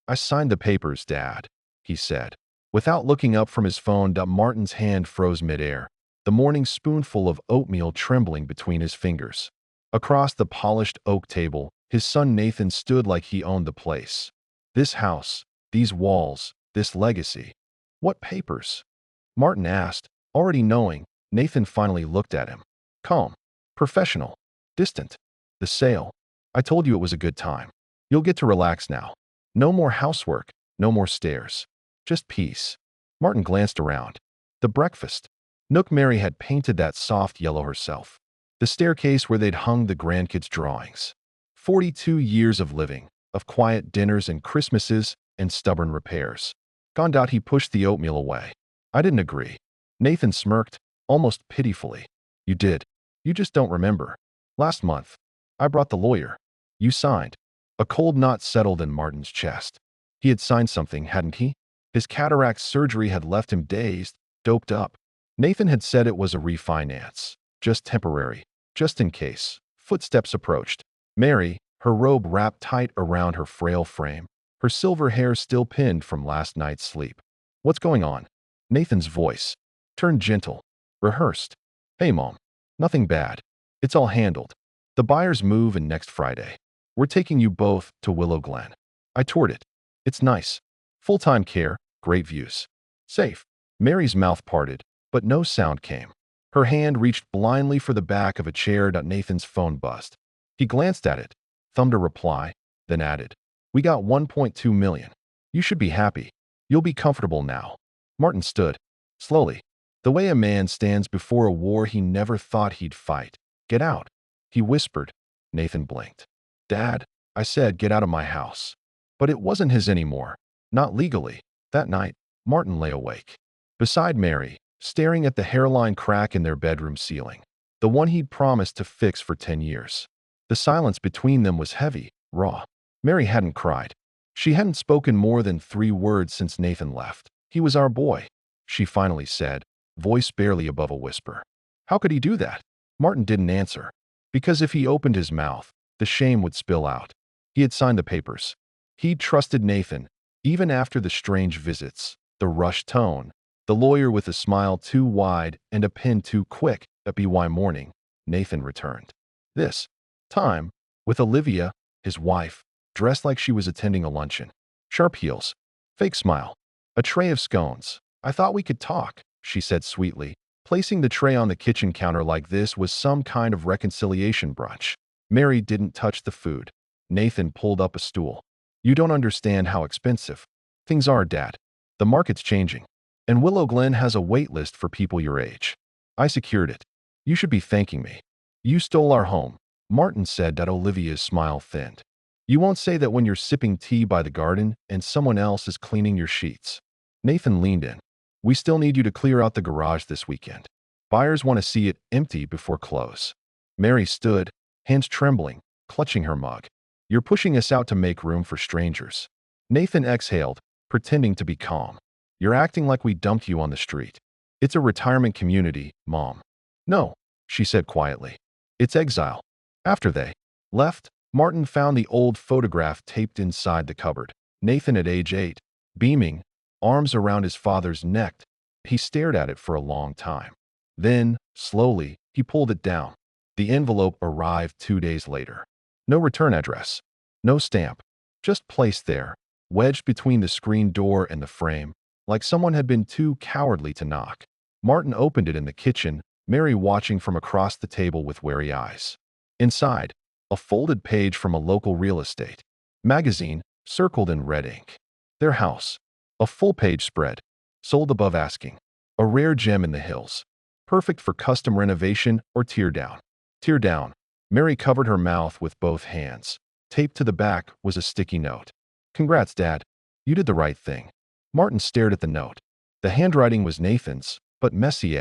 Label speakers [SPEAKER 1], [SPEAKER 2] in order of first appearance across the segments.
[SPEAKER 1] I signed the papers, Dad, he said. Without looking up from his phone, Martin's hand froze midair, the morning spoonful of oatmeal trembling between his fingers. Across the polished oak table, his son Nathan stood like he owned the place. This house, these walls, this legacy. What papers? Martin asked, already knowing. Nathan finally looked at him. Calm, professional, distant. The sale. I told you it was a good time. You'll get to relax now. No more housework, no more stairs. Just peace. Martin glanced around. The breakfast. Nook Mary had painted that soft yellow herself. The staircase where they'd hung the grandkids' drawings. 42 years of living, of quiet dinners and Christmases and stubborn repairs. Gone out, he pushed the oatmeal away. I didn't agree. Nathan smirked, almost pitifully. You did. You just don't remember. Last month, I brought the lawyer. You signed. A cold knot settled in Martin's chest. He had signed something, hadn't he? His cataract surgery had left him dazed, doped up. Nathan had said it was a refinance. Just temporary. Just in case. Footsteps approached. Mary, her robe wrapped tight around her frail frame, her silver hair still pinned from last night's sleep. What's going on? Nathan's voice turned gentle, rehearsed. Hey, Mom. Nothing bad. It's all handled. The buyers move in next Friday. We're taking you both to Willow Glen. I toured it. It's nice. Full-time care, great views. Safe. Mary's mouth parted, but no sound came. Her hand reached blindly for the back of a chair. Nathan's phone buzzed. He glanced at it, thumbed a reply, then added, We got 1.2 million. You should be happy. You'll be comfortable now. Martin stood, slowly, the way a man stands before a war he never thought he'd fight. Get out, he whispered. Nathan blinked. Dad, I said get out of my house. But it wasn't his anymore. Not legally. That night, Martin lay awake, beside Mary, staring at the hairline crack in their bedroom ceiling, the one he'd promised to fix for 10 years. The silence between them was heavy, raw. Mary hadn't cried. She hadn't spoken more than 3 words since Nathan left. He was our boy, she finally said, voice barely above a whisper. How could he do that? Martin didn't answer. Because if he opened his mouth, the shame would spill out. He had signed the papers. He'd trusted Nathan, even after the strange visits, the rushed tone, the lawyer with a smile too wide and a pen too quick. At BY morning, Nathan returned. This time, with Olivia, his wife, dressed like she was attending a luncheon. Sharp heels, fake smile, a tray of scones. I thought we could talk, she said sweetly, placing the tray on the kitchen counter like this was some kind of reconciliation brunch. Mary didn't touch the food. Nathan pulled up a stool. You don't understand how expensive things are, Dad. The market's changing. And Willow Glen has a wait list for people your age. I secured it. You should be thanking me. You stole our home, Martin said. That Olivia's smile thinned. You won't say that when you're sipping tea by the garden and someone else is cleaning your sheets. Nathan leaned in. We still need you to clear out the garage this weekend. Buyers want to see it empty before close. Mary stood, hands trembling, clutching her mug. You're pushing us out to make room for strangers. Nathan exhaled, pretending to be calm. You're acting like we dumped you on the street. It's a retirement community, Mom. No, she said quietly. It's exile. After they left, Martin found the old photograph taped inside the cupboard. Nathan at age 8, beaming, arms around his father's neck. He stared at it for a long time. Then, slowly, he pulled it down. The envelope arrived 2 days later. No return address. No stamp. Just placed there, wedged between the screen door and the frame, like someone had been too cowardly to knock. Martin opened it in the kitchen, Mary watching from across the table with wary eyes. Inside, a folded page from a local real estate magazine, circled in red ink. Their house. A full-page spread. Sold above asking. A rare gem in the hills. Perfect for custom renovation or tear down. Tear down. Mary covered her mouth with both hands. Taped to the back was a sticky note. Congrats, Dad. You did the right thing. Martin stared at the note. The handwriting was Nathan's, but messy,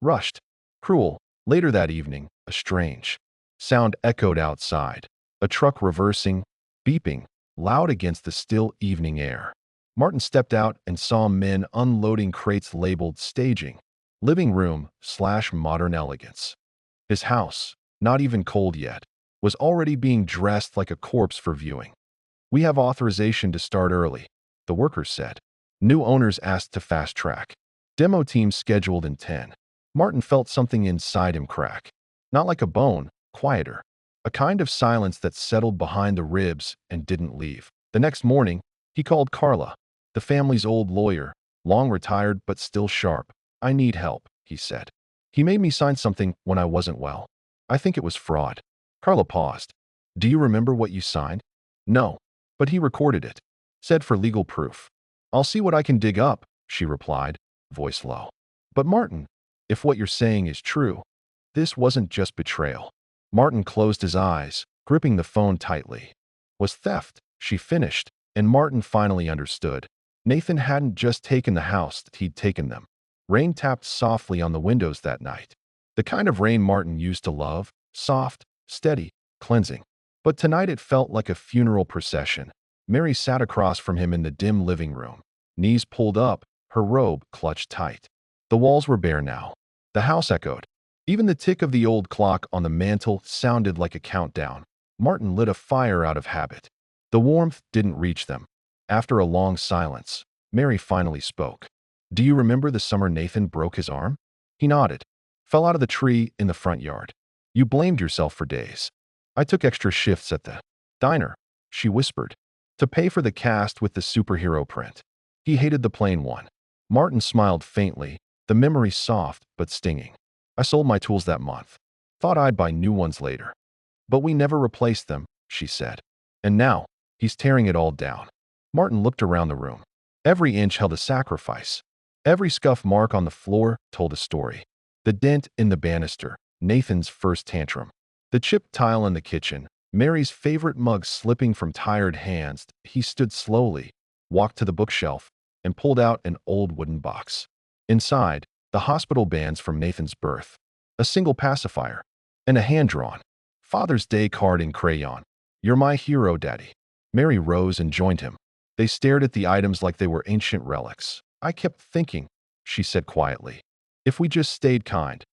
[SPEAKER 1] rushed, cruel. Later that evening, a strange sound echoed outside. A truck reversing, beeping, loud against the still evening air. Martin stepped out and saw men unloading crates labeled staging, living room / modern elegance. His house, not even cold yet, was already being dressed like a corpse for viewing. We have authorization to start early, the workers said. New owners asked to fast track. Demo teams scheduled in 10. Martin felt something inside him crack. Not like a bone, quieter. A kind of silence that settled behind the ribs and didn't leave. The next morning, he called Carla, the family's old lawyer, long retired but still sharp. I need help, he said. He made me sign something when I wasn't well. I think it was fraud. Carla paused. Do you remember what you signed? No, but he recorded it. Said for legal proof. I'll see what I can dig up, she replied, voice low. But Martin, if what you're saying is true, this wasn't just betrayal. Martin closed his eyes, gripping the phone tightly. Was theft, she finished, and Martin finally understood. Nathan hadn't just taken the house, he'd taken them. Rain tapped softly on the windows that night. The kind of rain Martin used to love, soft, steady, cleansing. But tonight it felt like a funeral procession. Mary sat across from him in the dim living room, knees pulled up, her robe clutched tight. The walls were bare now. The house echoed. Even the tick of the old clock on the mantel sounded like a countdown. Martin lit a fire out of habit. The warmth didn't reach them. After a long silence, Mary finally spoke. Do you remember the summer Nathan broke his arm? He nodded. Fell out of the tree in the front yard. You blamed yourself for days. I took extra shifts at the diner, she whispered, to pay for the cast with the superhero print. He hated the plain one. Martin smiled faintly, the memory soft but stinging. I sold my tools that month. Thought I'd buy new ones later. But we never replaced them, she said. And now, he's tearing it all down. Martin looked around the room. Every inch held a sacrifice. Every scuff mark on the floor told a story. The dent in the banister, Nathan's first tantrum. The chipped tile in the kitchen, Mary's favorite mug slipping from tired hands. He stood slowly, walked to the bookshelf, and pulled out an old wooden box. Inside, the hospital bands from Nathan's birth, a single pacifier, and a hand-drawn Father's Day card in crayon. You're my hero, Daddy. Mary rose and joined him. They stared at the items like they were ancient relics. I kept thinking, she said quietly, if we just stayed kind,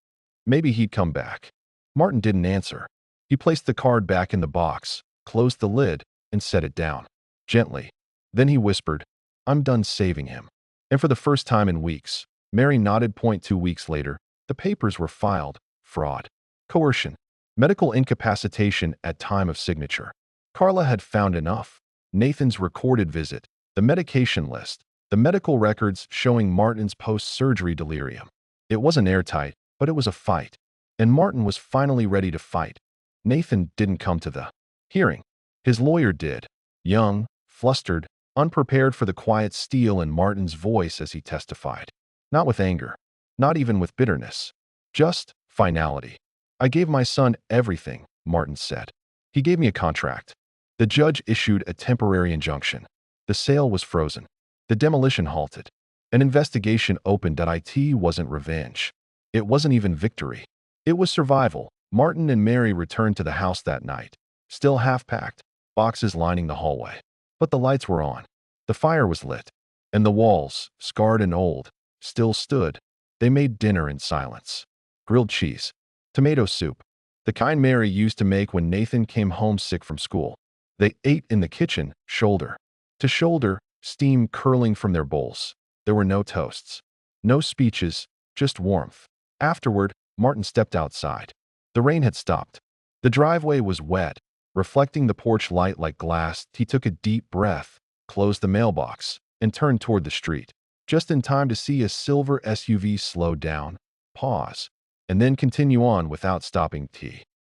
[SPEAKER 1] maybe he'd come back. Martin didn't answer. He placed the card back in the box, closed the lid, and set it down, gently. Then he whispered, I'm done saving him. And for the first time in weeks, Mary nodded. 2 weeks later, the papers were filed. Fraud. Coercion. Medical incapacitation at time of signature. Carla had found enough. Nathan's recorded visit, the medication list, the medical records showing Martin's post-surgery delirium. It wasn't airtight, but it was a fight. And Martin was finally ready to fight. Nathan didn't come to the hearing. His lawyer did. Young, flustered, unprepared for the quiet steel in Martin's voice as he testified. Not with anger. Not even with bitterness. Just finality. I gave my son everything, Martin said. He gave me a contract. The judge issued a temporary injunction. The sale was frozen. The demolition halted. An investigation opened. It wasn't revenge. It wasn't even victory. It was survival. Martin and Mary returned to the house that night, still half-packed, boxes lining the hallway. But the lights were on. The fire was lit. And the walls, scarred and old, still stood. They made dinner in silence. Grilled cheese. Tomato soup. The kind Mary used to make when Nathan came home sick from school. They ate in the kitchen, shoulder to shoulder, steam curling from their bowls. There were no toasts. No speeches, just warmth. Afterward, Martin stepped outside. The rain had stopped. The driveway was wet, reflecting the porch light like glass. He took a deep breath, closed the mailbox, and turned toward the street, just in time to see a silver SUV slow down, pause, and then continue on without stopping.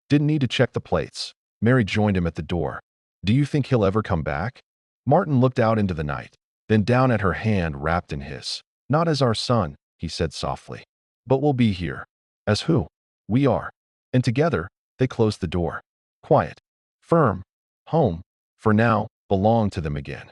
[SPEAKER 1] Didn't need to check the plates. Mary joined him at the door. Do you think he'll ever come back? Martin looked out into the night, then down at her hand wrapped in his. Not as our son, he said softly. But we'll be here. As who? We are. And together, they closed the door. Quiet. Firm. Home, for now, belonged to them again.